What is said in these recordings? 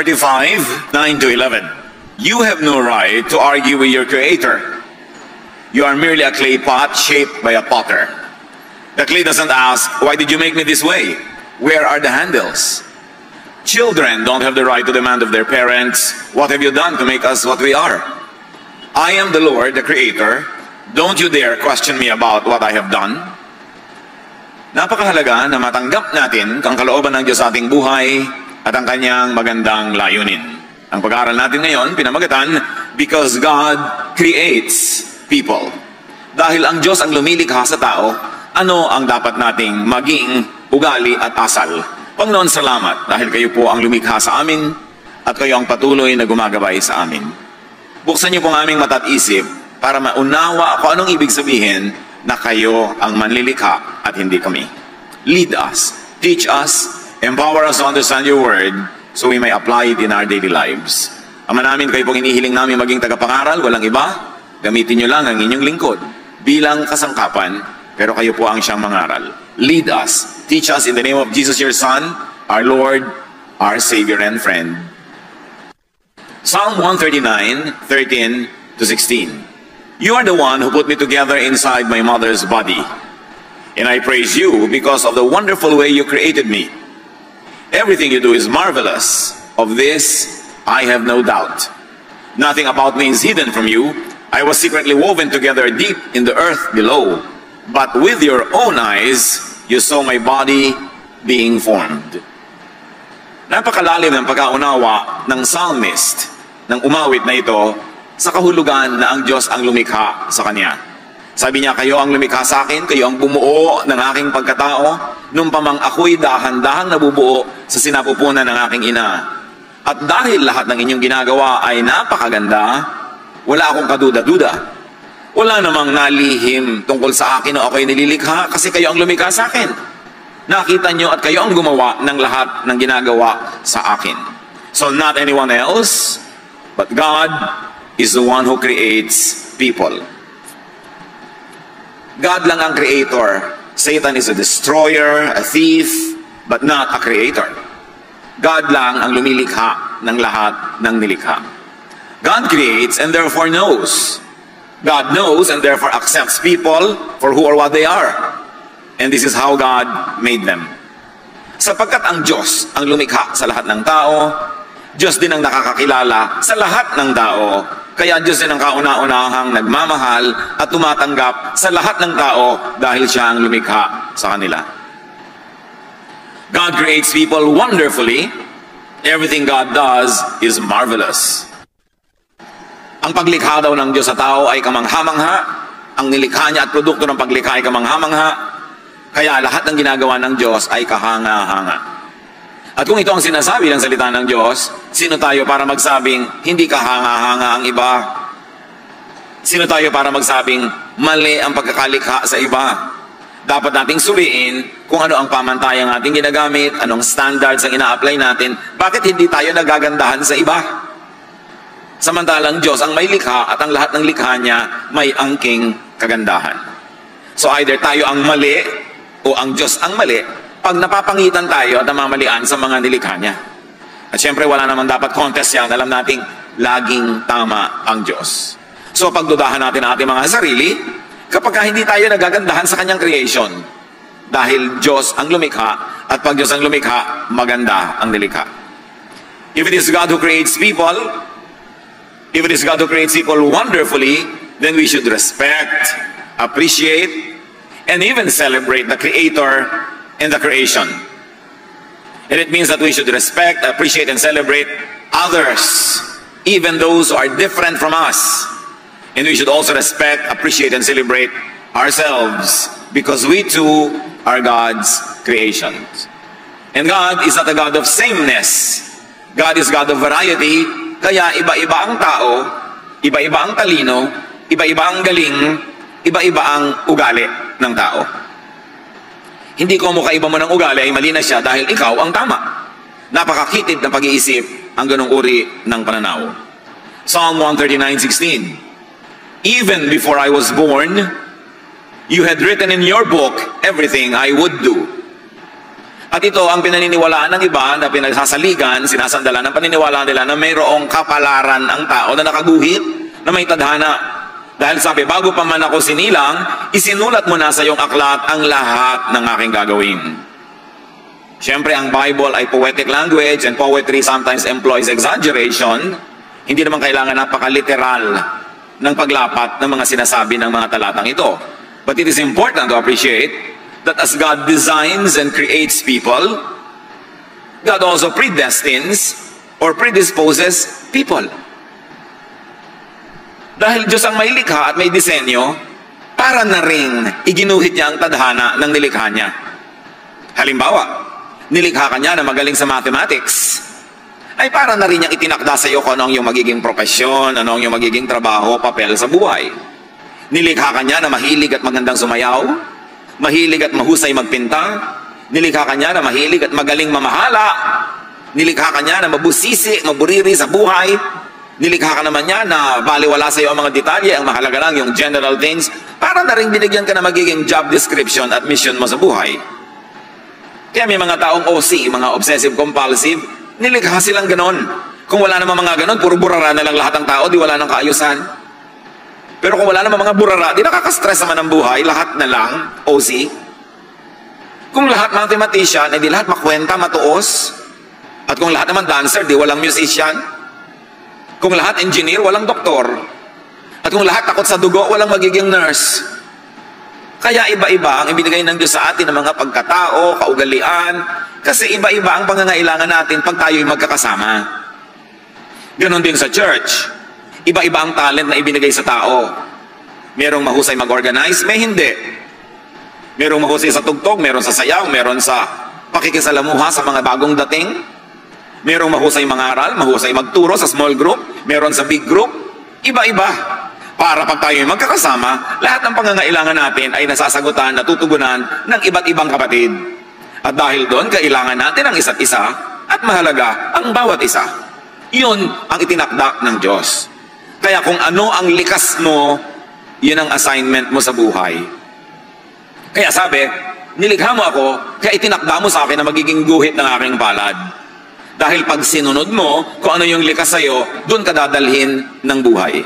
45, 9-11. You have no right to argue with your Creator. You are merely a clay pot shaped by a potter. The clay doesn't ask, why did you make me this way? Where are the handles? Children don't have the right to demand of their parents, what have you done to make us what we are? I am the Lord, the Creator. Don't you dare question me about what I have done. Napakahalaga na matanggap natin ang kalooban ng Diyos sa ating buhay at ang kanyang magandang layunin. Ang pag-aaral natin ngayon, pinamagatan, Because God Creates People. Dahil ang Diyos ang lumilikha sa tao, ano ang dapat nating maging ugali at asal? Panginoon, salamat dahil kayo po ang lumikha sa amin at kayo ang patuloy na gumagabay sa amin. Buksan niyo po ang aming mata at isip para maunawa kung anong ibig sabihin na kayo ang manlilikha at hindi kami. Lead us, teach us, empower us to understand your word so we may apply it in our daily lives. Ama namin, kayo pong inihiling namin maging tagapangaral, walang iba. Gamitin niyo lang ang inyong lingkod bilang kasangkapan, pero kayo po ang siyang mangaral. Lead us, teach us in the name of Jesus, your Son, our Lord, our Savior and friend. Psalm 139, 13-16. You are the one who put me together inside my mother's body. And I praise you because of the wonderful way you created me. Everything you do is marvelous. Of this, I have no doubt. Nothing about me is hidden from you. I was secretly woven together deep in the earth below. But with your own eyes, you saw my body being formed. Napakalalim ng pagkaunawa ng psalmist ng umawit na ito sa kahulugan na ang Diyos ang lumikha sa kanya. Sabi niya, kayo ang lumikha sa akin, kayo ang bumuo ng aking pagkatao, nung pamang ako'y dahan-dahang nabubuo sa sinapupunan ng aking ina. At dahil lahat ng inyong ginagawa ay napakaganda, wala akong kaduda-duda. Wala namang nalihim tungkol sa akin o ako'y nililikha kasi kayo ang lumikha sa akin. Nakita nyo at kayo ang gumawa ng lahat ng ginagawa sa akin. So not anyone else, but God is the one who creates people. God lang ang creator. Satan is a destroyer, a thief, but not a creator. God lang ang lumilikha ng lahat ng nilikha. God creates and therefore knows. God knows and therefore accepts people for who or what they are. And this is how God made them. Sapagkat ang Diyos ang lumikha sa lahat ng tao, Diyos din ang nakakakilala sa lahat ng tao, kaya Diyos din ang kauna-unahang nagmamahal at tumatanggap sa lahat ng tao dahil siya ang lumikha sa kanila. God creates people wonderfully. Everything God does is marvelous. Ang paglikha daw ng Diyos sa tao ay kamangha-mangha. Ang nilikha niya at produkto ng paglikha ay kamangha-mangha. Kaya lahat ng ginagawa ng Diyos ay kahanga-hanga. At kung ito ang sinasabi ng salita ng Diyos, sino tayo para magsabing hindi kahanga-hanga ang iba? Sino tayo para magsabing mali ang pagkakalikha sa iba? Dapat nating suriin kung ano ang pamantayang ating ginagamit, anong standards ang ina-apply natin, bakit hindi tayo nagagandahan sa iba? Samantalang Diyos ang may likha at ang lahat ng likha niya may angking kagandahan. So either tayo ang mali o ang Diyos ang mali pag napapangitan tayo at namamalian sa mga nilikha niya. At syempre wala naman dapat contest yan. Alam nating laging tama ang Diyos. So pagdudahan natin ang ating mga sarili kapag hindi tayo nagagandahan sa kanyang creation. Dahil Diyos ang lumikha at pag Diyos ang lumikha, maganda ang nilikha. If it is God who creates people, if it is God who creates people wonderfully, then we should respect, appreciate, and even celebrate the Creator and the creation. And it means that we should respect, appreciate, and celebrate others, even those who are different from us. And we should also respect, appreciate, and celebrate ourselves, because we too are God's creations. And God is not a God of sameness. God is God of variety. Kaya iba-iba ang tao, iba-iba ang talino, iba-iba ang galing, iba-iba ang ugali ng tao. Hindi ko mukaiba mo ng ugali ay mali na siya dahil ikaw ang tama. Napakakitid ng pag-iisip ang ganong uri ng pananaw. Psalm 139:16. Even before I was born, you had written in your book everything I would do. At ito ang pinaniniwalaan ng iba na pinagsasaligan, sinasandalan ng paniniwala nila na mayroong kapalaran ang tao na nakaguhit na may tadhana. Dahil sabi, bago pa man ako sinilang, isinulat mo na sa iyong aklat ang lahat ng aking gagawin. Siyempre, ang Bible ay poetic language and poetry sometimes employs exaggeration. Hindi naman kailangan napaka-literal ng paglapat ng mga sinasabi ng mga talatang ito. But it is important to appreciate that as God designs and creates people, God also predestines or predisposes people. Dahil Diyos ang may likha at may disenyo, para na rin iginuhit niya ang tadhana ng nilikha niya. Halimbawa, nilikha ka niya na magaling sa mathematics, ay para na rin niyang itinakda sa iyo kung ano ang iyong magiging propesyon, ano ang iyong magiging trabaho, papel sa buhay. Nilikha ka niya na mahilig at magandang sumayaw, mahilig at mahusay magpinta, nilikha ka niya na mahilig at magaling mamahala, nilikha ka niya na mabusisi, maburiri sa buhay, nilikha ka naman niya na baliwala sa iyo ang mga detalye, ang mahalaga lang yung general things, para na rin binigyan ka na magiging job description at mission mo sa buhay. Kaya may mga taong OC, mga obsessive-compulsive, nilikha silang ganon. Kung wala naman mga ganon, puro burara na lang lahat ng tao, di wala nang kaayusan. Pero kung wala naman mga burara, di nakaka-stress naman ang buhay, lahat na lang, OC. Kung lahat mathematician, di lahat makwenta, matuos. At kung lahat naman dancer, di walang musician. Kung lahat engineer, walang doktor. At kung lahat takot sa dugo, walang magiging nurse. Kaya iba-iba ang ibinigay ng Diyos sa atin ng mga pagkatao, kaugalian, kasi iba-iba ang pangangailangan natin pag tayo'y magkakasama. Ganon din sa church. Iba-iba ang talent na ibinigay sa tao. Merong mahusay mag-organize, may hindi. Merong mahusay sa tugtog, meron sa sayaw, meron sa pakikisalamuha sa mga bagong dating. Merong mahusay mangaral, mahusay magturo sa small group, meron sa big group. Iba-iba. Para pag tayo magkakasama, lahat ng pangangailangan natin ay nasasagutan, natutugunan ng iba't ibang kapatid. At dahil doon, kailangan natin ang isa't isa at mahalaga ang bawat isa. Yun ang itinakda ng Diyos. Kaya kung ano ang likas mo, yun ang assignment mo sa buhay. Kaya sabi, nilikha mo ako, kaya itinakda mo sa akin na magiging guhit ng aking palad. Dahil pag sinunod mo, kung ano yung likas sa'yo, doon ka dadalhin ng buhay.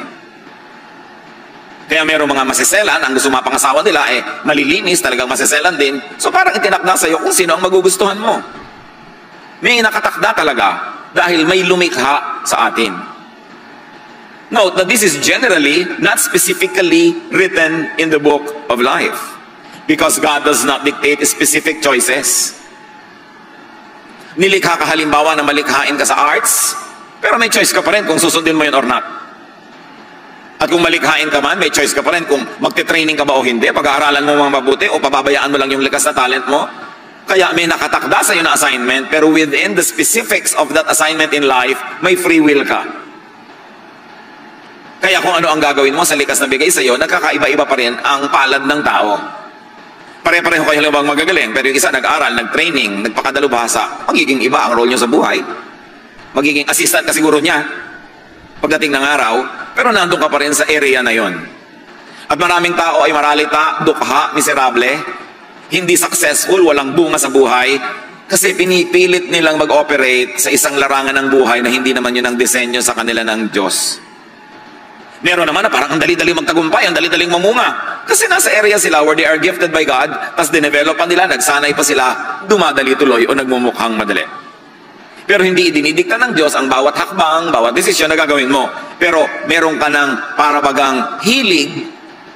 Kaya merong mga masiselan, ang gusto mapangasawa nila, malilinis, talagang masiselan din. So parang itinakda sa'yo kung sino ang magugustuhan mo. May nakatakda talaga, dahil may lumikha sa atin. Note that this is generally, not specifically written in the book of life. Because God does not dictate specific choices. Nilikha ka halimbawa na malikhain ka sa arts, pero may choice ka pa rin kung susundin mo yun or not. At kung malikhain ka man, may choice ka pa rin kung magte-training ka ba o hindi, pag-aaralan mo mga mabuti o pababayaan mo lang yung likas na talent mo. Kaya may nakatakda sa iyo na assignment, pero within the specifics of that assignment in life, may free will ka. Kaya kung ano ang gagawin mo sa likas na bigay sa iyo, nagkakaiba-iba pa rin ang palad ng tao. Pare-pareho kayo halimbawa magagaling, pero yung isa nag-aral, nag-training, nagpakadalubhasa, magiging iba ang role nyo sa buhay. Magiging assistant ka siguro niya pagdating ng araw, pero nandun ka pa rin sa area na yon. At maraming tao ay maralita, dukha, miserable, hindi successful, walang bunga sa buhay, kasi pinipilit nilang mag-operate sa isang larangan ng buhay na hindi naman yun ang disenyo sa kanila ng Diyos. Meron naman na parang ang dali-dali magtagumpay, ang dali-daling mamunga. Kasi nasa area sila where they are gifted by God, tas dinevelop pa nila, nagsanay pa sila, dumadali tuloy o nagmumukhang madali. Pero hindi idinidikta ng Diyos ang bawat hakbang, bawat desisyon na gagawin mo. Pero meron ka ng parabagang hilig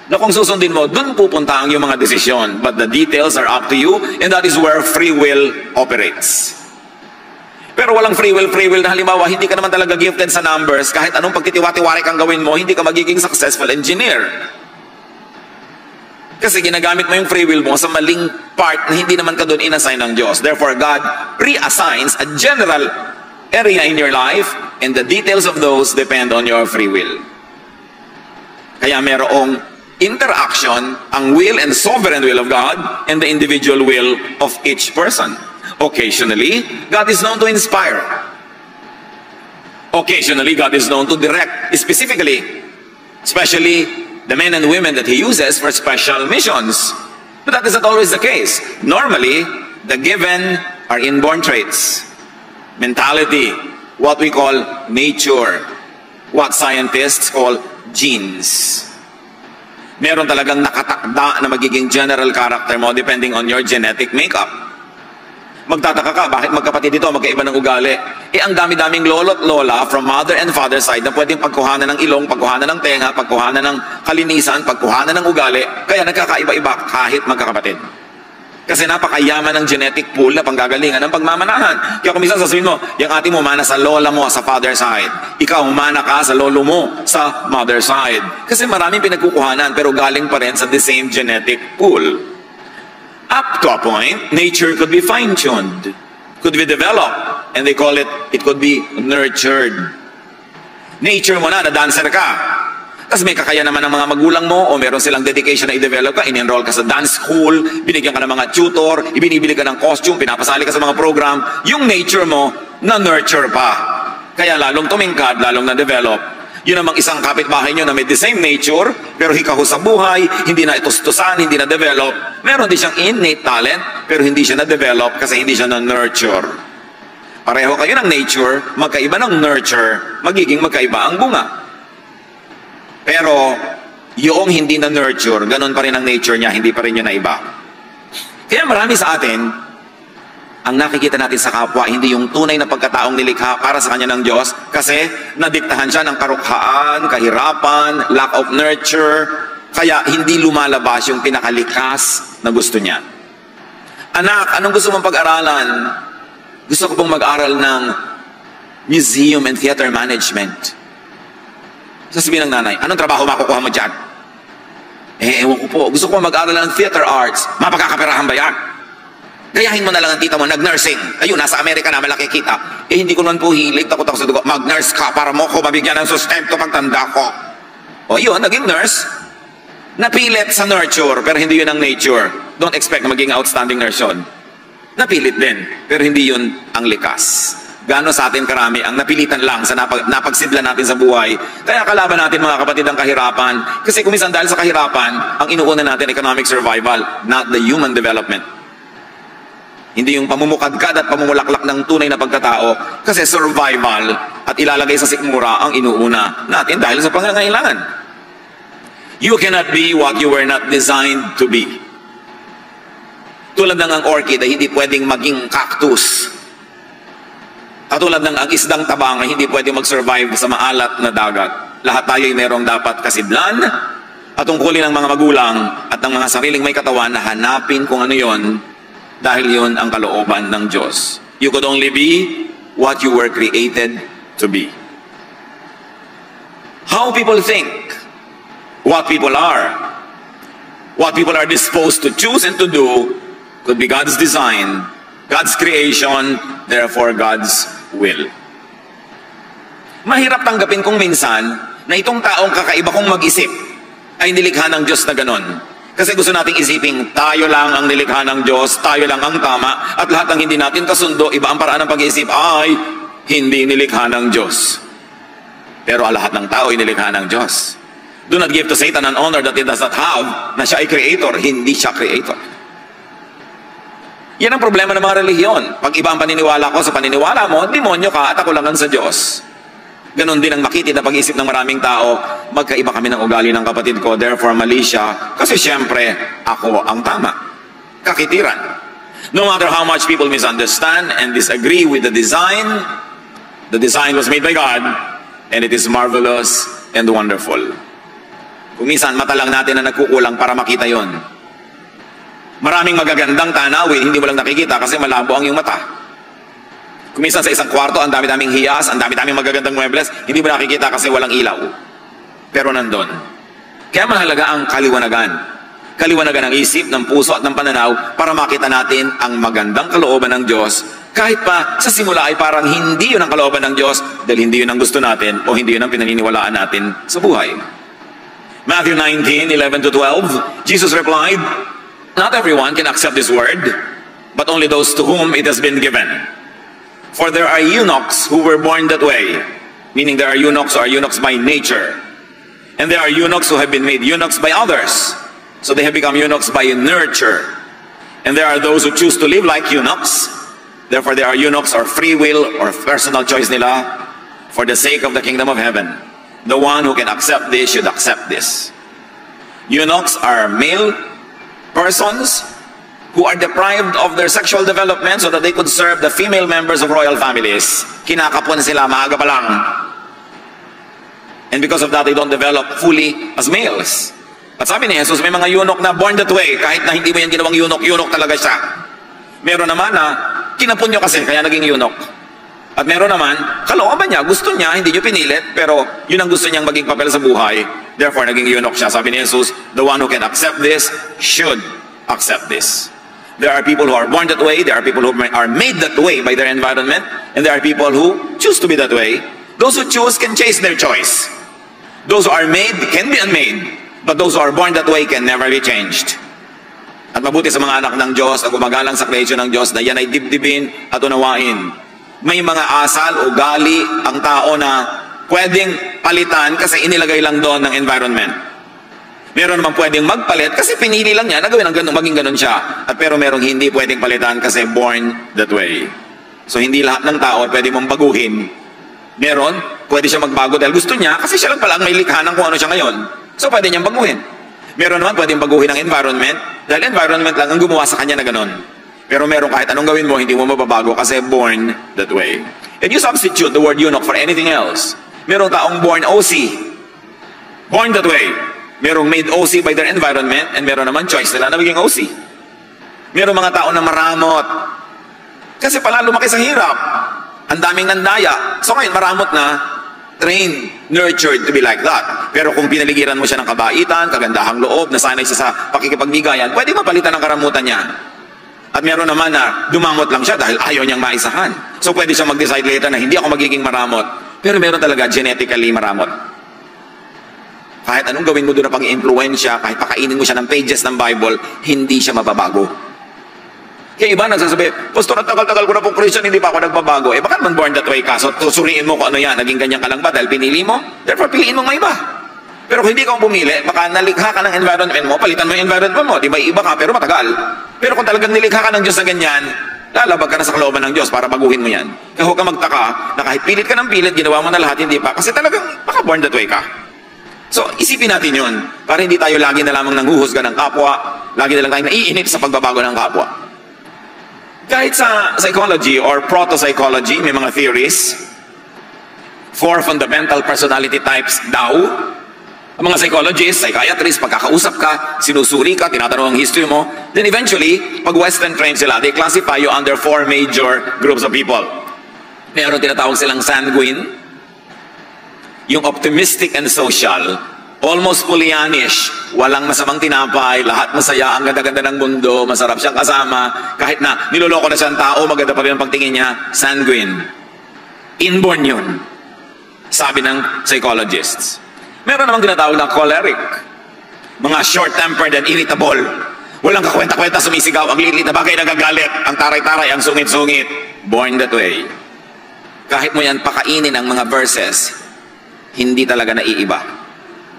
na kung susundin mo, dun pupunta ang iyong mga desisyon. But the details are up to you, and that is where free will operates. Pero walang free will na halimbawa, hindi ka naman talaga gifted sa numbers, kahit anong pagtitiwa-tiwari kang gawin mo, hindi ka magiging successful engineer. Kasi ginagamit mo yung free will mo sa maling part na hindi naman ka doon inassign ng Diyos. Therefore, God pre-assigns a general area in your life, and the details of those depend on your free will. Kaya merong interaction, ang will and sovereign will of God, and the individual will of each person. Occasionally, God is known to inspire. Occasionally, God is known to direct, specifically, especially the men and women that He uses for special missions. But that is not always the case. Normally, the given are inborn traits. Mentality, what we call nature. What scientists call genes. Meron talagang nakatakda na magiging general character mo depending on your genetic makeup. Magtataka ka, bakit magkapatid ito, magkaiba ng ugali? Ang dami-daming lolo't lola from mother and father side na pwedeng pagkuhanan ng ilong, pagkuhanan ng tenga, pagkuhanan ng kalinisan, pagkuhanan ng ugali, kaya nagkakaiba-iba kahit magkakapatid. Kasi napakayaman ng genetic pool na panggagalingan ng pagmamanahan. Kaya kung minsan sasabihin mo, yung ate mo mana sa lola mo sa father side. Ikaw mana ka sa lolo mo sa mother side. Kasi maraming pinagkukuhanan pero galing pa rin sa the same genetic pool. Up to a point, nature could be fine-tuned. Could be developed. And they call it could be nurtured. Nature mo na dancer ka. Tapos may kakaya naman ng mga magulang mo o meron silang dedication na i-develop ka, in-enroll ka sa dance school, binigyan ka ng mga tutor, ibinibili ka ng costume, pinapasali ka sa mga program, yung nature mo na-nurture pa. Kaya lalong tumingkad, lalong na-develop. Yun namang isang kapitbahay nyo na may the same nature, pero hikaho sa buhay, hindi na itustusan, hindi na-develop. Meron din siyang innate talent, pero hindi siya na-develop kasi hindi siya na-nurture. Pareho kayo ng nature, magkaiba ng nurture, magiging magkaiba ang bunga. Pero, yung hindi na nurture, ganun pa rin ang nature niya, hindi pa rin yun na iba. Kaya marami sa atin, ang nakikita natin sa kapwa, hindi yung tunay na pagkataong nilikha para sa kanya ng Diyos, kasi nadiktahan siya ng karukhaan, kahirapan, lack of nurture, kaya hindi lumalabas yung pinakalikas na gusto niya. Anak, anong gusto mong pag-aralan? Gusto ko pong mag-aral ng museum and theater management. Sasabihin ng nanay, anong trabaho makukuha mo dyan? Ewan ko po. Gusto ko mag-aaral ng theater arts. Mapagkakaperahan ba yan? Gayahin mo na lang ang tita mo, nag-nursing. Ayun, nasa Amerika na, malaki kita. Hindi ko naman po hilig, takot ako sa dugo. Mag-nurse ka para mo ko mabigyan ng sustento pagtanda ko. O yun, naging nurse. Napilit sa nurture, pero hindi yun ang nature. Don't expect na maging outstanding nurse yun. Napilit din, pero hindi yun ang likas. Gaano sa atin karami ang napilitan lang sa napagsidla natin sa buhay. Kaya kalaban natin mga kapatid ang kahirapan. Kasi kumisan dahil sa kahirapan, ang inuuna natin economic survival, not the human development. Hindi yung pamumukadkad at pamumulaklak ng tunay na pagkatao. Kasi survival at ilalagay sa sikmura ang inuuna natin dahil sa pangangailangan. You cannot be what you were not designed to be. Tulad ng ang orchid ay hindi pwedeng maging cactus. Katulad ng ang isdang tabang ay hindi pwede mag-survive sa maalat na dagat. Lahat tayo ay merong dapat kasidlan at tungkulin ng mga magulang at ng mga sariling may katawan na hanapin kung ano yon dahil yon ang kalooban ng Diyos. You could only be what you were created to be. How people think, what people are disposed to choose and to do could be God's design, God's creation, therefore God's will. Mahirap tanggapin kung minsan na itong taong kakaiba kong mag-isip ay nilikha ng Diyos na ganon. Kasi gusto nating isiping tayo lang ang nilikha ng Diyos, tayo lang ang tama, at lahat ng hindi natin kasundo, iba ang paraan ng pag-iisip ay hindi nilikha ng Diyos. Pero lahat ng tao ay nilikha ng Diyos. Do not give to Satan an honor that he does not have, na siya ay creator, hindi siya creator. Yan ang problema ng mga relihiyon. Pag iba ang paniniwala ko sa paniniwala mo, demonyo ka at ako lang sa Diyos. Ganon din ang makitid na pag-isip ng maraming tao, magkaiba kami ng ugali ng kapatid ko, therefore mali siya, kasi syempre, ako ang tama. Kakitiran. No matter how much people misunderstand and disagree with the design was made by God, and it is marvelous and wonderful. Kung minsan, mata lang natin na nagkukulang para makita yon. Maraming magagandang tanawin, hindi mo lang nakikita kasi malabo ang iyong mata. Kung minsan sa isang kwarto, ang dami-daming hiyas, ang dami-daming magagandang muebles, hindi mo nakikita kasi walang ilaw. Pero nandun. Kaya mahalaga ang kaliwanagan. Kaliwanagan ng isip, ng puso at ng pananaw para makita natin ang magandang kalooban ng Diyos. Kahit pa sa simula ay parang hindi yun ang kalooban ng Diyos dahil hindi yun ang gusto natin o hindi yun ang pinaniniwalaan natin sa buhay. Matthew 19:11-12, Jesus replied, "Not everyone can accept this word, but only those to whom it has been given. For there are eunuchs who were born that way," meaning there are eunuchs who are eunuchs by nature. "And there are eunuchs who have been made eunuchs by others, so they have become eunuchs by nurture. And there are those who choose to live like eunuchs, Therefore, they are eunuchs or free will or personal choice nila for the sake of the kingdom of heaven. The one who can accept this should accept this. Eunuchs are male persons who are deprived of their sexual development so that they could serve the female members of royal families. Kinakapon sila maaga pa lang. And because of that, they don't develop fully as males. At sabi ni Jesus, may mga eunuch na born that way. Kahit na hindi mo yan ginawang eunuch, eunuch talaga siya. Meron naman na kinapon nyo kasi, kaya naging eunuch. At meron naman, kalooban niya, gusto niya, hindi niyo pinilit, pero yun ang gusto niyang maging papel sa buhay. Therefore, naging eunuch siya. Sabi ni Jesus, the one who can accept this should accept this. There are people who are born that way, there are people who are made that way by their environment, and there are people who choose to be that way. Those who choose can chase their choice. Those who are made can be unmade, but those who are born that way can never be changed. At mabuti sa mga anak ng Diyos na gumagalang sa creation ng Diyos na yan ay dibdibin at unawain. May mga asal, ugali ang tao na pwedeng palitan kasi inilagay lang doon ng environment. Meron naman pwedeng magpalit kasi pinili lang niya na gawin ang ganun, maging ganun siya. At pero merong hindi pwedeng palitan kasi born that way. So hindi lahat ng tao pwede mong baguhin. Meron, pwede siya magbago dahil gusto niya kasi siya lang pala ang may likha ng kung ano siya ngayon. So pwede niyang baguhin. Meron naman pwedeng baguhin ang environment dahil environment lang ang gumawa sa kanya na ganun. Pero meron kahit anong gawin mo, hindi mo mababago kasi born that way. And you substitute the word eunuch for anything else. Merong taong born OC. Born that way. Merong made OC by their environment and meron naman choice nila na maging OC. Merong mga tao na maramot. Kasi pala lumaki sa hirap. Ang daming nandaya. So ngayon maramot na, trained, nurtured to be like that. Pero kung pinaligiran mo siya ng kabaitan, kagandahang loob, nasanay siya sa pakikipagbigayan, pwede mapalitan ang karamutan niya. At meron naman na dumamot lang siya dahil ayaw niyang maisahan. So pwede siya mag-decide later na hindi ako magiging maramot. Pero meron talaga genetically maramot. Kahit anong gawin mo doon na pang-influensya, kahit pakainin mo siya ng pages ng Bible, hindi siya mababago. Kaya iba nagsasabi, Pastor, tagal-tagal ko na pong Christian, hindi pa ako nagbabago. Eh, bakit man born that way ka? So, suriin mo kung ano yan, naging ganyan ka lang ba dahil pinili mo? Therefore, piliin mo ng iba. Pero kung hindi ka pumili, baka nalikha ka ng environment mo, palitan mo yung environment mo, di ba iba ka, pero matagal. Pero kung talagang nilikha ka ng Diyos na ganyan, lalabag ka na sa kalooban ng Diyos para baguhin mo yan. Kaya huwag ka magtaka na kahit pilit ka ng pilit, ginawa mo na lahat, hindi pa. Kasi talagang baka born that way ka. So, isipin natin yun, para hindi tayo lagi na lamang nanghuhusga ng kapwa, lagi na lang tayong naiinip sa pagbabago ng kapwa. Kahit sa psychology or proto-psychology, may mga theories. 4 fundamental personality types daw. Ang mga psychologists, psychiatrists, pagkakausap ka, sinusuri ka, tinatanong ang history mo, then eventually, pag Western trained sila, they classify you under 4 major groups of people. Meron tinatawag silang sanguine, yung optimistic and social, almost Pollyannish, walang masamang tinapay, lahat masaya, ang ganda-ganda ng mundo, masarap siyang kasama, kahit na niloloko na siyang tao, maganda pa rin ang pagtingin niya, sanguine. Inborn yun, sabi ng psychologists. Meron namang tinatawag na choleric, mga short-tempered and irritable, walang kakwenta-kwenta, sumisigaw, ang lilit na bagay nagagalit, ang taray-taray, ang sungit-sungit, born that way. Kahit mo yan pakainin ang mga verses, hindi talaga naiiba.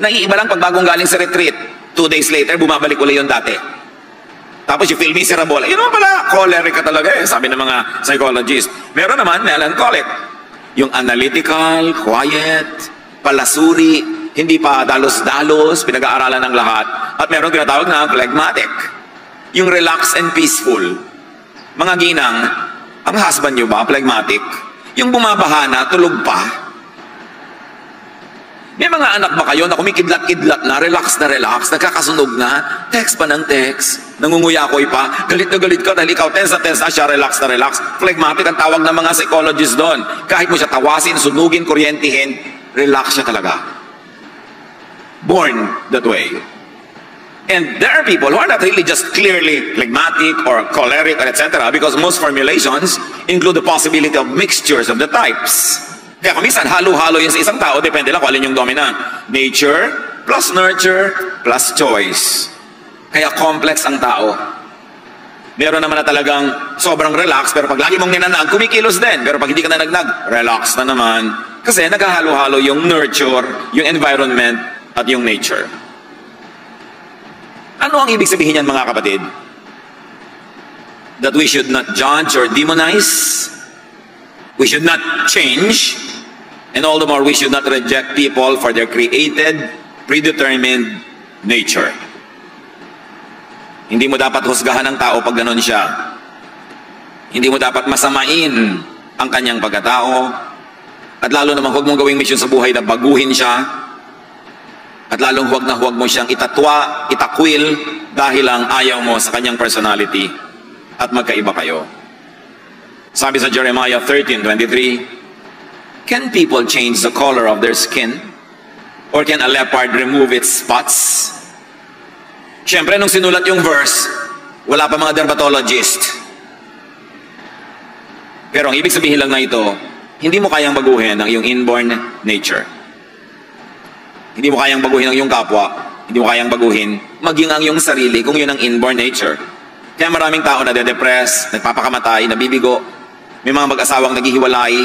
Naiiba lang pag bagong galing sa retreat. 2 days later, bumabalik ulit yung dati. Tapos you feel miserable. Yun naman pala, choleric ka talaga eh, sabi ng mga psychologists. Meron naman, melancholic. Yung analytical, quiet, palasuri, hindi pa dalos-dalos, pinag-aaralan ng lahat. At meron tinatawag na phlegmatic. Yung relaxed and peaceful. Mga ginang, ang husband nyo ba, phlegmatic? Yung bumabaha na, tulog pa. May mga anak ba kayo na kumikidlat-kidlat na, relax, nagkakasunog na, text pa ng text, nangunguyakoy pa, galit na galit ka dahil ikaw tense na siya, relax na relax. Phlegmatic ang tawag ng mga psychologists doon. Kahit mo siya tawasin, sunugin, kuryentihin, relax siya talaga. Born that way. And there are people who are not really just clearly phlegmatic or choleric or etc. because most formulations include the possibility of mixtures of the types. Kaya kung minsan, halo-halo yun sa isang tao, depende lang kung alin yung dominant. Nature plus nurture plus choice. Kaya complex ang tao. Meron naman na talagang sobrang relax, pero pag lagi mong ninanag, kumikilos din. Pero pag hindi ka nanag, relax na naman. Kasi naghahalo-halo yung nurture, yung environment, at yung nature. Ano ang ibig sabihin yan, mga kapatid? that we should not judge or demonize, we should not change, and all the more we should not reject people for their created, predetermined nature. Hindi mo dapat husgahan ang tao pag ganon siya. Hindi mo dapat masamain ang kanyang pagkatao. At lalo naman huwag mong gawing misyon sa buhay na baguhin siya. At lalong huwag mo siyang itatwa, itakwil dahil lang ayaw mo sa kanyang personality at magkaiba kayo. Sabi sa Jeremiah 13:23, can people change the color of their skin? Or can a leopard remove its spots? Siyempre, nung sinulat yung verse, wala pa mga dermatologist. Pero ang ibig sabihin lang na ito, hindi mo kayang baguhin ang iyong inborn nature. Hindi mo kayang baguhin ang iyong kapwa. Hindi mo kayang baguhin maging ang iyong sarili kung yun ang inborn nature. Kaya maraming tao na de-depress, nagpapakamatay, nabibigo. May mga mag-asawang naghihiwalay.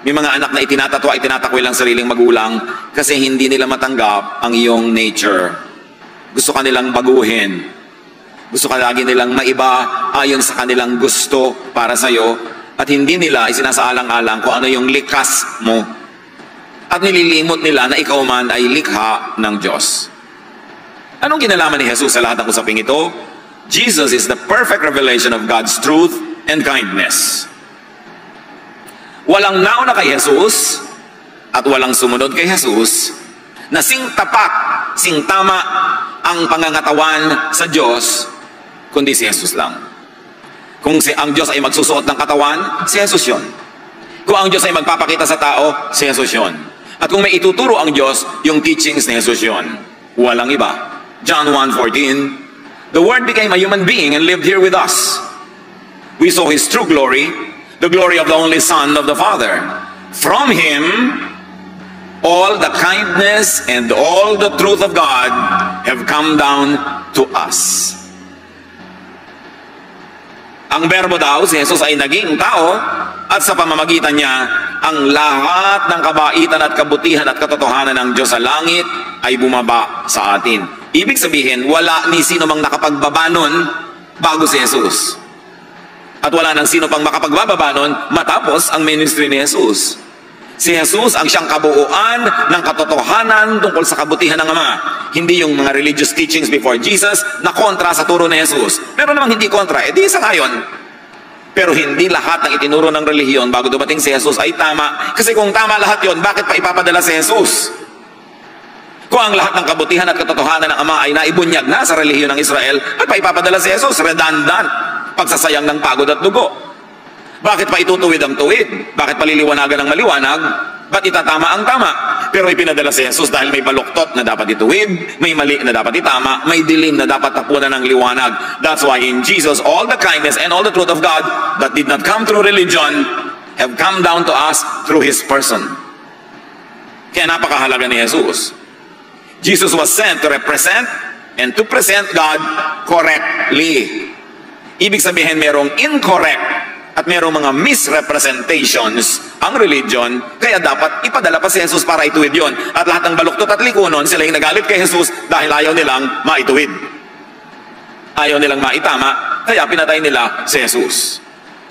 May mga anak na itinatakwil ang sariling magulang kasi hindi nila matanggap ang iyong nature. Gusto ka nilang baguhin. Gusto ka lagi nilang maiba ayon sa kanilang gusto para sa'yo. At hindi nila isinasaalang-alang kung ano yung likas mo. At nililimot nila na ikaw man ay likha ng Diyos. Anong kinalaman ni Jesus sa lahat ng usaping ito? Jesus is the perfect revelation of God's truth and kindness. Walang nauna kay Jesus at walang sumunod kay Jesus na sing tapat, sing tama ang pangangatawan sa Diyos, kundi si Jesus lang. Kung ang Diyos ay magsusuot ng katawan, si Jesus yun. Kung ang Diyos ay magpapakita sa tao, si Jesus yun. At kung may ituturo ang Diyos, yung teachings ni Jesus yun. Walang iba. John 1:14, the Word became a human being and lived here with us. We saw His true glory, the glory of the only Son of the Father. From Him, all the kindness and all the truth of God have come down to us. Ang berbo daw, si Jesus ay naging tao at sa pamamagitan niya, ang lahat ng kabaitan at kabutihan at katotohanan ng Diyos sa langit ay bumaba sa atin. Ibig sabihin, wala ni sino mang nakapagbaba nun bago si Jesus. At wala nang sino pang makapagbababa nun matapos ang ministry ni Jesus. Si Jesus ang siyang kabuuan ng katotohanan tungkol sa kabutihan ng Ama. Hindi yung mga religious teachings before Jesus na kontra sa turo ni Jesus. Pero namang hindi kontra, edi isa ngayon. Pero hindi lahat ng itinuro ng relihiyon bago dumating si Jesus ay tama. Kasi kung tama lahat yon, bakit pa ipapadala si Jesus? Kung ang lahat ng kabutihan at katotohanan ng Ama ay naibunyag na sa relihiyon ng Israel, at pa ipapadala si Jesus? Redundant. Pagsasayang ng pagod at dugo. Bakit pa itutuwid ang tuwid? Bakit paliliwanagan ang maliwanag? Ba't itatama ang tama? Pero ipinadala si Jesus dahil may baluktot na dapat ituwid, may mali na dapat itama, may dilim na dapat tapunan ng liwanag. That's why in Jesus, all the kindness and all the truth of God that did not come through religion have come down to us through His person. Kaya napakahalaga ni Jesus. Jesus was sent to represent and to present God correctly. Ibig sabihin, merong incorrect at mayroong mga misrepresentations ang religion, kaya dapat ipadala pa si Jesus para ituwid yon. At lahat ng baluktot at likunon, sila yung nagalit kay Jesus dahil ayaw nilang maituwid. Ayaw nilang maitama, kaya pinatay nila si Jesus.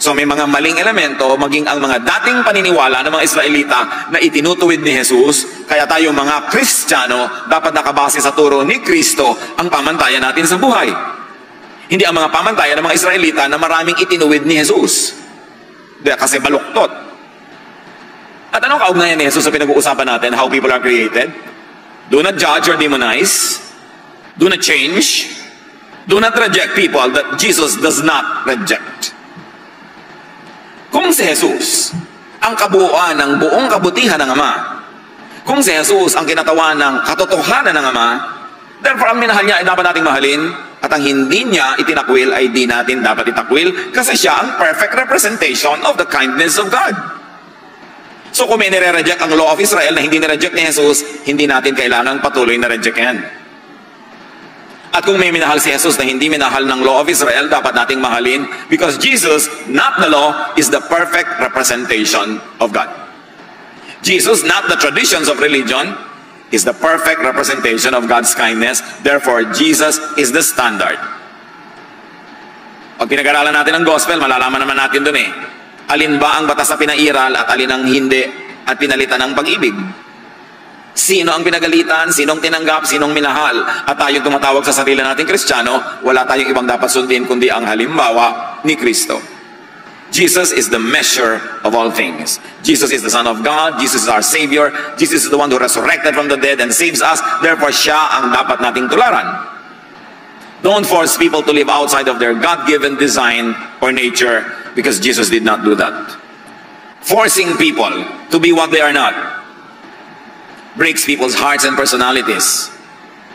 So may mga maling elemento, maging ang mga dating paniniwala ng mga Israelita na itinutuwid ni Jesus, kaya tayo mga Kristiyano, dapat nakabase sa turo ni Kristo ang pamantayan natin sa buhay. Hindi ang mga pamantayan ng mga Israelita na maraming itinuwid ni Jesus. Kasi baluktot. At anong kaugnayan ni Jesus sa pinag-uusapan natin, how people are created? Do not judge or demonize. Do not change. Do not reject people that Jesus does not reject. Kung si Jesus ang kabuuan ng buong kabutihan ng Ama, kung si Jesus ang kinatawan ng katotohanan ng Ama, therefore ang minahal niya ay dapat nating mahalin. At ang hindi niya itinakwil ay di natin dapat itakwil kasi siya ang perfect representation of the kindness of God. So kung may nire-reject ang law of Israel na hindi nire-reject ni Jesus, hindi natin kailangang patuloy na reject yan. At kung may minahal si Jesus na hindi minahal ng law of Israel, dapat nating mahalin because Jesus, not the law, is the perfect representation of God. Jesus, not the traditions of religion, is the perfect representation of God's kindness. Therefore, Jesus is the standard Pag pinag-aralan natin ang gospel, malalaman naman natin dun alin ba ang batas na pinairal at alin ang hindi at pinalitan ng pag-ibig. Sino ang pinagalitan, sinong tinanggap, sinong minahal. At tayong tumatawag sa sarili natin Kristiyano, wala tayong ibang dapat sundin kundi ang halimbawa ni Kristo. Jesus is the measure of all things. Jesus is the Son of God. Jesus is our Savior. Jesus is the one who resurrected from the dead and saves us. Therefore, siya ang dapat nating tularan. Don't force people to live outside of their God-given design or nature, because Jesus did not do that. Forcing people to be what they are not breaks people's hearts and personalities.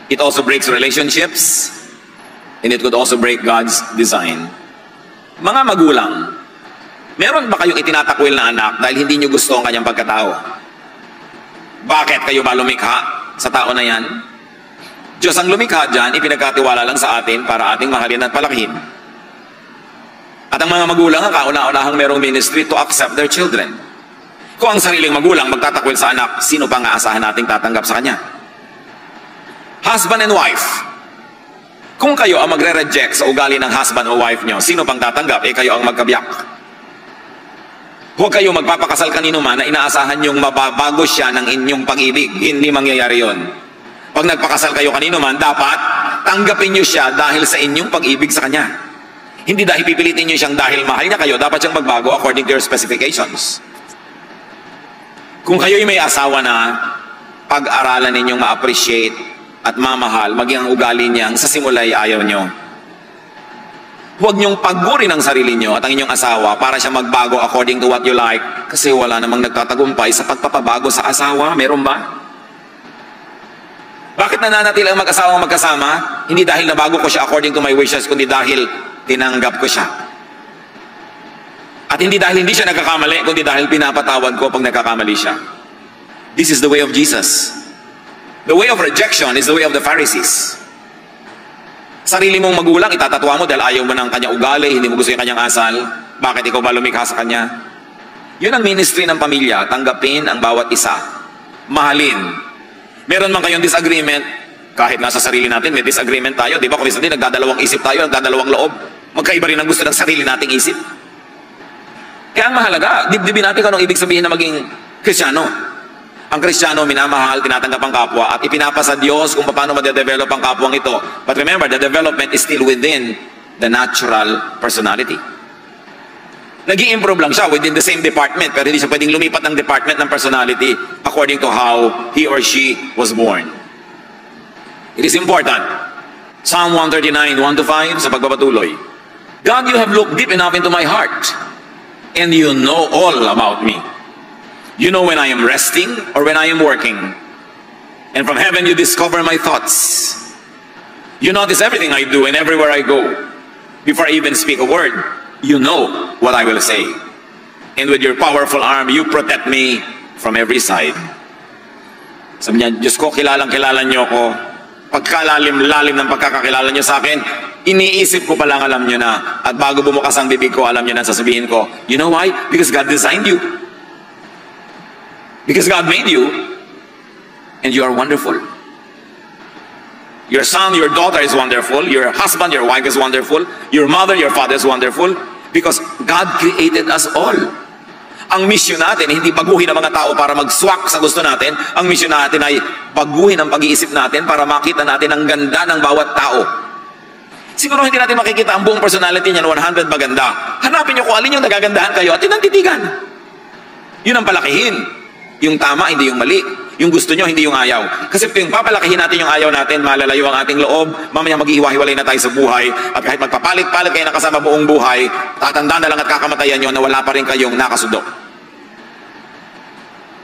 It also breaks relationships, and it could also break God's design. Mga magulang, meron ba kayong itinatakwil na anak dahil hindi nyo gusto ang kanyang pagkatao? Bakit kayo ba lumikha sa tao na yan? Diyos ang lumikha dyan, ipinagkatiwala lang sa atin para ating mahalin at palakihin. At ang mga magulang ang kauna-unahang merong ministry to accept their children. Kung ang sariling magulang magtatakwil sa anak, sino pa nga asahan nating tatanggap sa kanya? Husband and wife. Kung kayo ang magre-reject sa ugali ng husband o wife nyo, sino pang tatanggap? Kayo ang magkabiyak. Huwag kayo magpapakasal kanino man na inaasahan nyong mababago siya ng inyong pag-ibig. Hindi mangyayari yon. Pag nagpakasal kayo kanino man, dapat tanggapin nyo siya dahil sa inyong pag-ibig sa kanya. Hindi dahil pipilitin nyo siyang dahil mahal niya kayo, dapat siyang magbago according to your specifications. Kung kayo'y may asawa na, pag-aralan ninyong ma-appreciate at mamahal, maging ang ugali niyang sa simula'y ayaw nyo. Huwag niyong paggurin ang sarili nyo at ang inyong asawa para siya magbago according to what you like, kasi wala namang nagtatagumpay sa pagpapabago sa asawa. Meron ba? Bakit nananatili ang mag-asawang magkasama? Hindi dahil nabago ko siya according to my wishes, kundi dahil tinanggap ko siya. At hindi dahil hindi siya nagkakamali, kundi dahil pinapatawad ko pag nagkakamali siya. This is the way of Jesus. The way of rejection is the way of the Pharisees. Sarili mong magulang, itatatwa mo dahil ayaw mo ng kanyang ugali, hindi mo gusto yung kanyang asal. Bakit ikaw ba lumikha sa kanya? Yun ang ministry ng pamilya, tanggapin ang bawat isa. Mahalin. Meron man kayong disagreement, kahit nasa sarili natin may disagreement tayo. Di ba, kung din nagdadalawang isip tayo, nagdadalawang loob. Magkaiba rin ang gusto ng sarili nating isip. Kaya ang mahalaga, dibdibin natin kung anong ibig sabihin na maging Kristiyano. Ang Kristiyano, minamahal, tinatanggap ang kapwa, at ipinapasa Diyos kung paano ma-develop ang kapwang ito. But remember, the development is still within the natural personality. Nag-i-improve lang siya within the same department, pero hindi siya pwedeng lumipat ng department ng personality according to how he or she was born. It is important. Psalm 139, 1-5, sa pagpapatuloy. God, you have looked deep enough into my heart, and you know all about me. You know when I am resting or when I am working. And from heaven you discover my thoughts. You notice everything I do and everywhere I go. Before I even speak a word, you know what I will say. And with your powerful arm, you protect me from every side. Sabi niya, Diyos ko, kilalang-kilala niyo ako. Pagkalalim-lalim ng pagkakakilala niyo sa akin, iniisip ko palang alam niyo na. At bago bumukas ang bibig ko, alam niyo na sasabihin ko. You know why? Because God designed you. Because God made you. And you are wonderful. Your son, your daughter is wonderful. Your husband, your wife is wonderful. Your mother, your father is wonderful. Because God created us all. Ang mission natin, hindi baguhin ang mga tao para mag-swak sa gusto natin. Ang mission natin ay baguhin ang pag-iisip natin para makita natin ang ganda ng bawat tao. Siguro hindi natin makikita ang buong personality niya na 100 maganda. Hanapin niyo kung alin yung nagagandahan kayo at yun ang titigan. Yun ang palakihin. Yung tama, hindi yung mali. Yung gusto nyo, hindi yung ayaw. Kasi kung papalakihin natin yung ayaw natin, malalayo ang ating loob, mamaya maghihiwa-hiwalay na tayo sa buhay, at kahit magpapalit-palit kayo nakasama buong buhay, tatanda na lang at kakamatayan nyo na wala pa rin kayong nakasundo.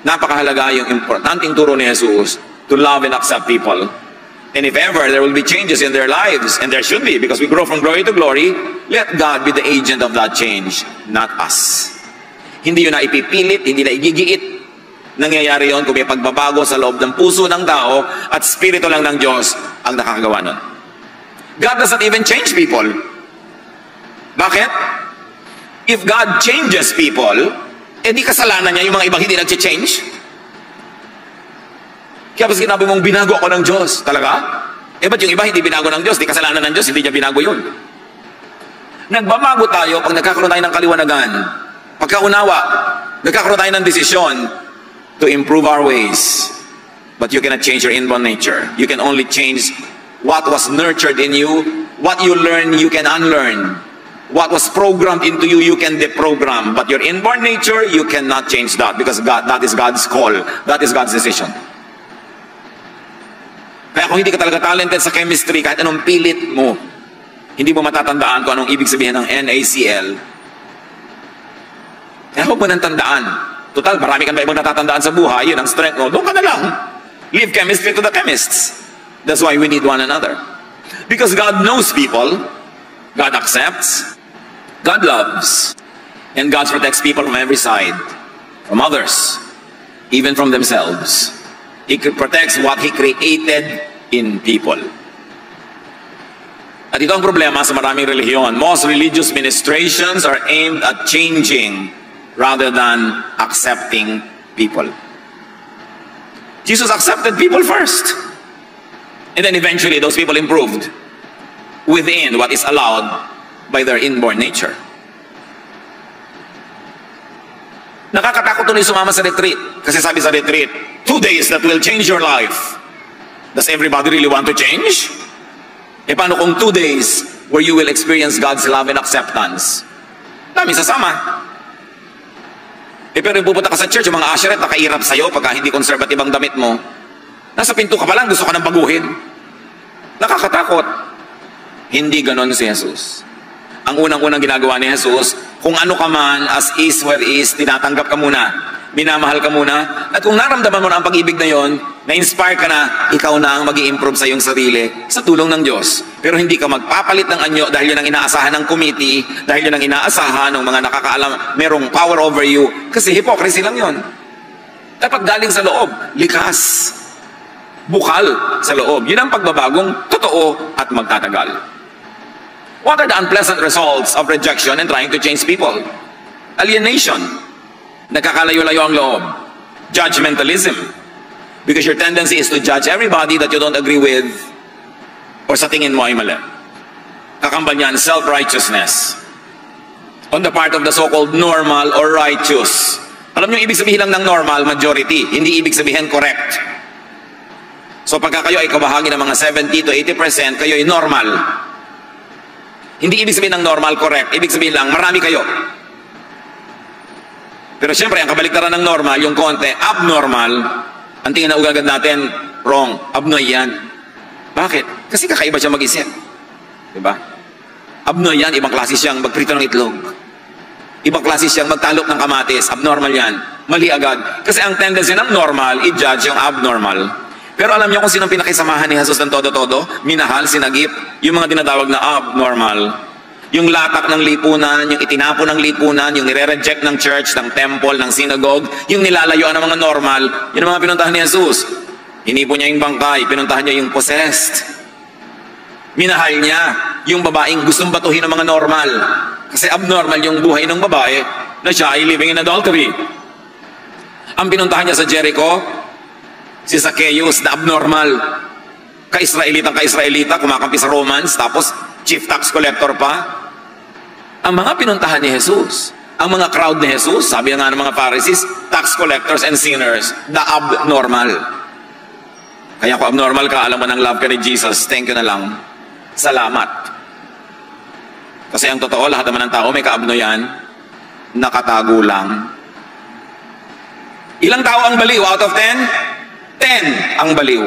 Napakahalaga yung importanteng turo ni Jesus to love and accept people. And if ever there will be changes in their lives, and there should be, because we grow from glory to glory, let God be the agent of that change, not us. Hindi yun na ipipilit, hindi na igigiit. Nangyayari yon kung may pagbabago sa loob ng puso ng tao at spirito lang ng Diyos ang nakakagawa nun. God doesn't even change people. Bakit? If God changes people, di kasalanan niya yung mga ibang hindi nag-change. Kaya pas sinabi mong binago ako ng Diyos, talaga? Ba't yung iba hindi binago ng Diyos? Di kasalanan ng Diyos, hindi niya binago yun. Nagbabago tayo pag nagkakaroon tayo ng kaliwanagan. Pagkaunawa, nagkakaroon tayo ng desisyon to improve our ways. But you cannot change your inborn nature. You can only change what was nurtured in you. What you learn, you can unlearn. What was programmed into you, you can deprogram. But your inborn nature, you cannot change that because that is God's call. That is God's decision. Kaya kung hindi ka talaga talented sa chemistry, kahit anong pilit mo, hindi mo matatandaan kung anong ibig sabihin ng NaCl. Kaya huwag mo nang tandaan. Total, marami kang ba ibang natatandaan sa buhay, yun ang strength mo. Doon ka na lang. Leave chemistry to the chemists. That's why we need one another. Because God knows people, God accepts, God loves, and God protects people from every side, from others, even from themselves. He protects what He created in people. At ito ang problema sa maraming relihiyon. Most religious ministrations are aimed at changing rather than accepting people. Jesus accepted people first. And then eventually those people improved within what is allowed by their inborn nature. Nakakatakot tuloy sumama sa retreat. Kasi sabi sa retreat, 2 days that will change your life. Does everybody really want to change? E paano kung 2 days where you will experience God's love and acceptance? Dami sasama. E pero pupunta ka sa church, yung mga usherette nakairap sa'yo pagka hindi conservative ang damit mo. Nasa pinto ka pa lang, gusto ka nang baguhin. Nakakatakot. Hindi ganon si Jesus. Ang unang-unang ginagawa ni Jesus, kung ano ka man, as is where is, tinatanggap ka muna. Minamahal ka muna. At kung naramdaman mo na ang pag-ibig na yon, na-inspire ka na, ikaw na ang mag-i-improve sa iyong sarili sa tulong ng Diyos. Pero hindi ka magpapalit ng anyo dahil yun ang inaasahan ng committee, dahil yun ang inaasahan ng mga nakakaalam, merong power over you. Kasi hypocrisy lang yon. Dapat galing sa loob, likas, bukal sa loob. Yun ang pagbabagong totoo at magtatagal. What are the unpleasant results of rejection and trying to change people? Alienation. Nagkakalayo-layo ang loob. Judgmentalism. Because your tendency is to judge everybody that you don't agree with or sa tingin mo ay mali. Kakambanyan, self-righteousness. On the part of the so-called normal or righteous. Alam niyo, ibig sabihin lang ng normal, majority. Hindi ibig sabihin correct. So pagka kayo ay kabahagi ng mga 70 to 80%, kayo ay normal. Hindi ibig sabihin ng normal, correct. Ibig sabihin lang, marami kayo. Pero siyempre, ang kabaliktaran ng normal, yung konti, abnormal, ang tingin na ugagad natin, wrong, abnoy yan. Bakit? Kasi kakaiba siya mag-isip. Diba? Abnoy yan, ibang klase siyang magprito ng itlog. Ibang klase siyang magtalok ng kamatis. Abnormal yan. Mali agad. Kasi ang tendency ng normal, i-judge yung abnormal. Pero alam niyo kung sino pinakisamahan ni Jesus ng todo-todo? Minahal, sinagip, yung mga dinatawag na abnormal. Yung latak ng lipunan, yung itinapon ng lipunan, yung nire-reject ng church, ng temple, ng synagogue, yung nilalayuan ng mga normal, yun ang mga pinuntahan ni Jesus. Hinipo niya yung bangkay, pinuntahan niya yung possessed. Minahal niya yung babaeng gustong batuhin ng mga normal. Kasi abnormal yung buhay ng babae na siya ay living in adultery. Ang pinuntahan niya sa Jericho, si Zacchaeus na abnormal. Ka-Israelita, kumakampi sa Romans, tapos chief tax collector pa. Ang mga pinuntahan ni Jesus, ang mga crowd ni Jesus, sabi nga ng mga Pharisees, tax collectors and sinners, the abnormal. Kaya kung abnormal ka, alam mo ng love ka ni Jesus, thank you na lang. Salamat. Kasi ang totoo, lahat naman ng tao may kaabnoyan, nakatago lang. Ilang tao ang baliw out of 10? 10 ang baliw.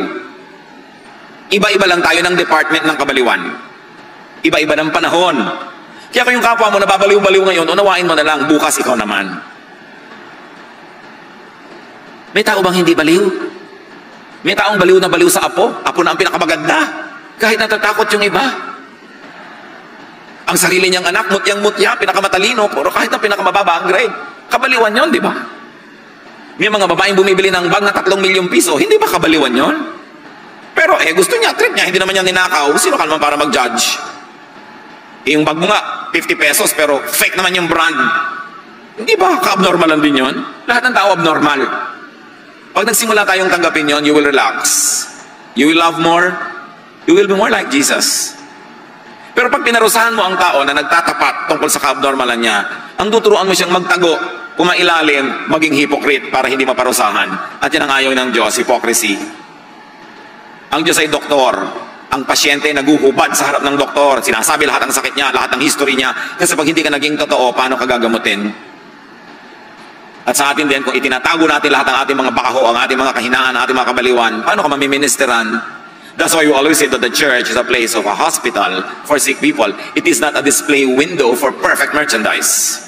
Iba-iba lang tayo ng department ng kabaliwan. Iba-iba ng panahon. Kaya kung yung kapwa mo nababaliw-baliw ngayon, unawain mo na lang, bukas ikaw naman. May tao bang hindi baliw? May taong baliw na baliw sa apo? Apo na ang pinakamaganda. Kahit natatakot yung iba. Ang sarili niyang anak, mutyang-mutya, pinakamatalino, pero kahit ang pinakamababa ang grade. Kabaliwan yon, di ba? May mga babaeng bumibili ng bag na 3 milyong piso, hindi ba kabaliwan yon? Pero gusto niya, trip niya, hindi naman niya ninakaw. Sino ka naman para mag-judge? Yung bag mo nga, 50 pesos, pero fake naman yung brand. Hindi ba ka-abnormal lang din yon? Lahat ng tao abnormal. Pag nagsimula tayong tanggapin yon, you will relax. You will love more. You will be more like Jesus. Pero pag pinarusahan mo ang tao na nagtatapat tungkol sa kaabnormalan niya, ang tuturuan mo siyang magtago, kumailalim, maging hypocrite para hindi maparusahan. At yan ang ayaw ng Diyos, hypocrisy. Ang Diyos ay doktor. Ang pasyente naguhubad sa harap ng doktor. Sinasabi lahat ng sakit niya, lahat ng history niya. Kasi pag hindi ka naging totoo, paano ka gagamutin? At sa atin din, kung itinatago natin lahat ng ating mga bakaho, ang ating mga kahinaan, ang ating mga kabaliwan, paano ka mamiministeran? That's why you always say that the church is a place of a hospital for sick people. It is not a display window for perfect merchandise.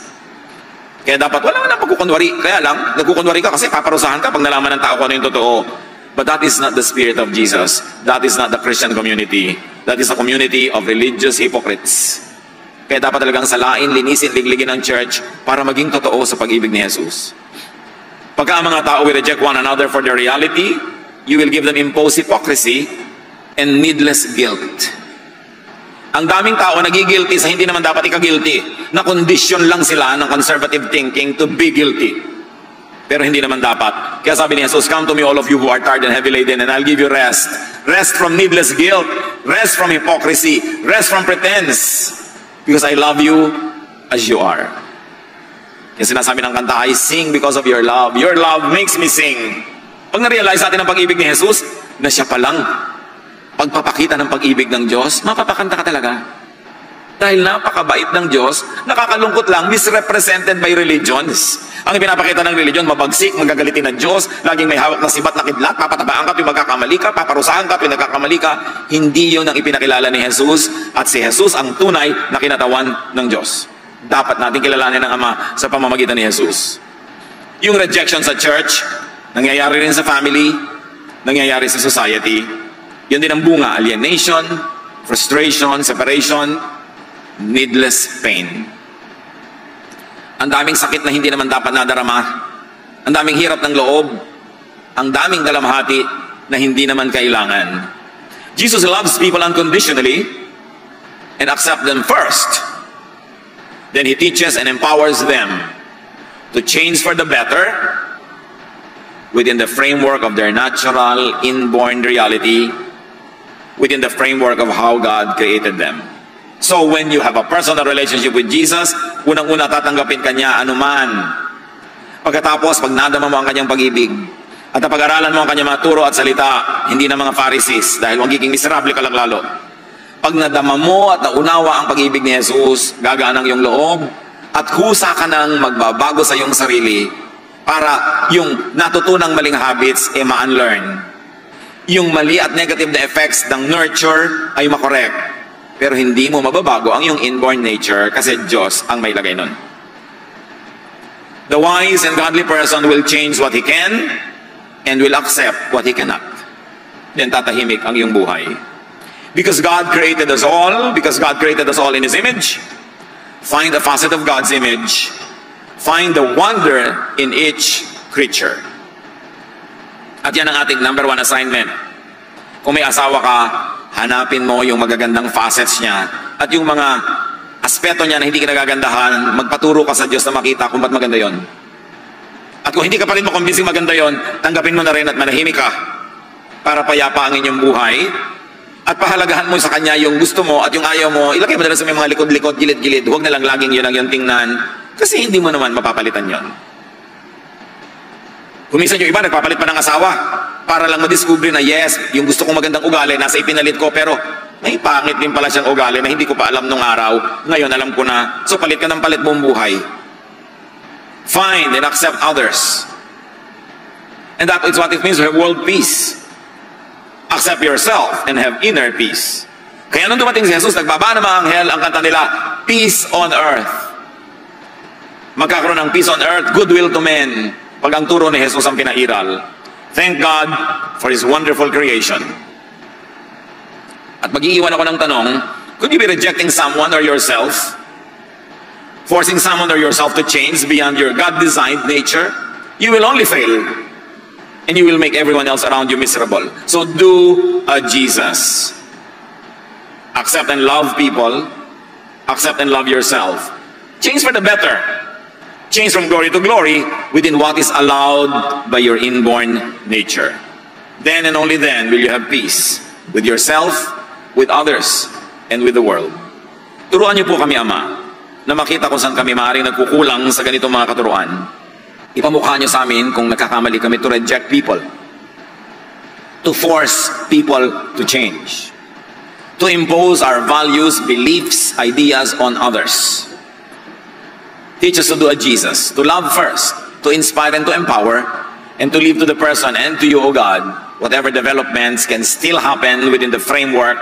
Kaya dapat wala na pagkukunwari. Kaya lang, nagkukunwari ka kasi paparusahan ka pag nalaman ng tao kung ano yung totoo. But that is not the spirit of Jesus. That is not the Christian community. That is a community of religious hypocrites. Kaya dapat talagang salain, linisin, ligligin ng church para maging totoo sa pag-ibig ni Jesus. Pagka ang mga tao will reject one another for their reality, you will give them imposed hypocrisy and needless guilt. Ang daming tao nagigilty sa hindi naman dapat ika-guilty, na condition lang sila ng conservative thinking to be guilty. Pero hindi naman dapat. Kaya sabi ni Jesus, "Come to me all of you who are tired and heavy laden, and I'll give you rest." Rest from needless guilt, rest from hypocrisy, rest from pretense. Because I love you as you are. Kaya sinasabi ng kanta, "I sing because of your love. Your love makes me sing." Pag na-realize natin ang pag-ibig ni Jesus, na siya palang pagpapakita ng pag-ibig ng Diyos, mapapakanta ka talaga. Dahil napakabait ng Diyos, nakakalungkot lang, misrepresented by religions. Ang ipinapakita ng religion, mabagsik, magagalitin ng Diyos, laging may hawak na sibat na kidlat, papatabaan ka tuwing magkakamali ka, paparusahan ka tuwing nagkakamali ka. Hindi yun ang ipinakilala ni Jesus, at si Jesus ang tunay na kinatawan ng Diyos. Dapat natin kilalanin ng Ama sa pamamagitan ni Jesus. Yung rejection sa church, nangyayari rin sa family, nangyayari sa society. Yun din ang bunga, alienation, frustration, separation, needless pain. Ang daming sakit na hindi naman dapat nadarama, ang daming hirap ng loob, ang daming dalamhati na hindi naman kailangan. Jesus loves people unconditionally and accepts them first. Then He teaches and empowers them to change for the better within the framework of their natural, inborn reality, within the framework of how God created them. So when you have a personal relationship with Jesus, unang-una tatanggapin ka niya anuman. Pagkatapos, pag nadama mo ang kanyang pag-ibig, at napag-aralan mo ang kanyang mga turo at salita, hindi na mga Pharisees, dahil magiging miserable ka lang lalo. Pag nadama mo at naunawa ang pag-ibig ni Jesus, gagaan ang iyong loob, at kusa ka nang magbabago sa iyong sarili, para yung natutunang maling habits, ma-unlearn. Yung mali at negative na effects ng nurture ay makorek. Pero hindi mo mababago ang iyong inborn nature kasi Diyos ang may lagay nun. The wise and godly person will change what he can and will accept what he cannot. Then tatahimik ang iyong buhay. Because God created us all, in His image, find the facet of God's image, find the wonder in each creature. At yan ang ating number 1 assignment. Kung may asawa ka, hanapin mo yung magagandang facets niya at yung mga aspeto niya na hindi ka nagagandahan, magpaturo ka sa Diyos na makita kung ba't maganda yon. At kung hindi ka pa rin makumbising maganda yon, tanggapin mo na rin at manahimik ka para payapa ang inyong buhay at pahalagahan mo sa Kanya yung gusto mo at yung ayaw mo, ilagay mo na rin sa may mga likod-likod, gilid-gilid, huwag na lang laging yun ang yung tingnan kasi hindi mo naman mapapalitan yon. Kuminsan yung iba, nagpapalit pa ng asawa para lang madiscover na yes, yung gusto kong magandang ugali, nasa ipinalit ko, pero may pangit din pala siyang ugali na hindi ko pa alam nung araw. Ngayon, alam ko na. So, palit ka ng palit buong buhay. Find and accept others. And that is what it means to have world peace. Accept yourself and have inner peace. Kaya nung dumating si Jesus, nagbaba ng mga anghel, ang kanta nila, peace on earth. Magkakaroon ng peace on earth, goodwill to men. Pag ang turo ni Jesus ang pinairal. Thank God for His wonderful creation. At mag-iiwan ako ng tanong, could you be rejecting someone or yourself? Forcing someone or yourself to change beyond your God-designed nature? You will only fail. And you will make everyone else around you miserable. So do a Jesus. Accept and love people. Accept and love yourself. Change for the better. Change from glory to glory within what is allowed by your inborn nature. Then and only then will you have peace with yourself, with others, and with the world. Turuan niyo po kami, Ama, na makita kung saan kami maaaring nagkukulang sa ganitong mga katuruan. Ipamukha niyo sa amin kung nagkakamali kami to reject people, to force people to change, to impose our values, beliefs, ideas on others. Teach us to do a Jesus, to love first, to inspire and to empower, and to leave to the person and to you, O God, whatever developments can still happen within the framework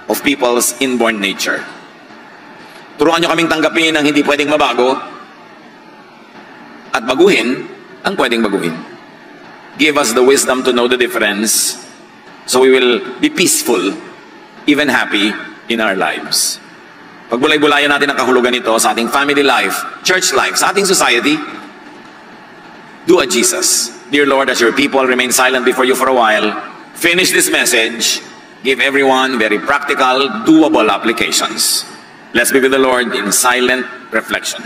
of people's inborn nature. Turuan niyo kaming tanggapin ang hindi pwedeng mabago at baguhin ang pwedeng baguhin. Give us the wisdom to know the difference so we will be peaceful, even happy in our lives. Pagbulay-bulayan natin ang kahulugan nito sa ating family life, church life, sa ating society. Do a Jesus. Dear Lord, as your people remain silent before you for a while, finish this message. Give everyone very practical, doable applications. Let's be with the Lord in silent reflection.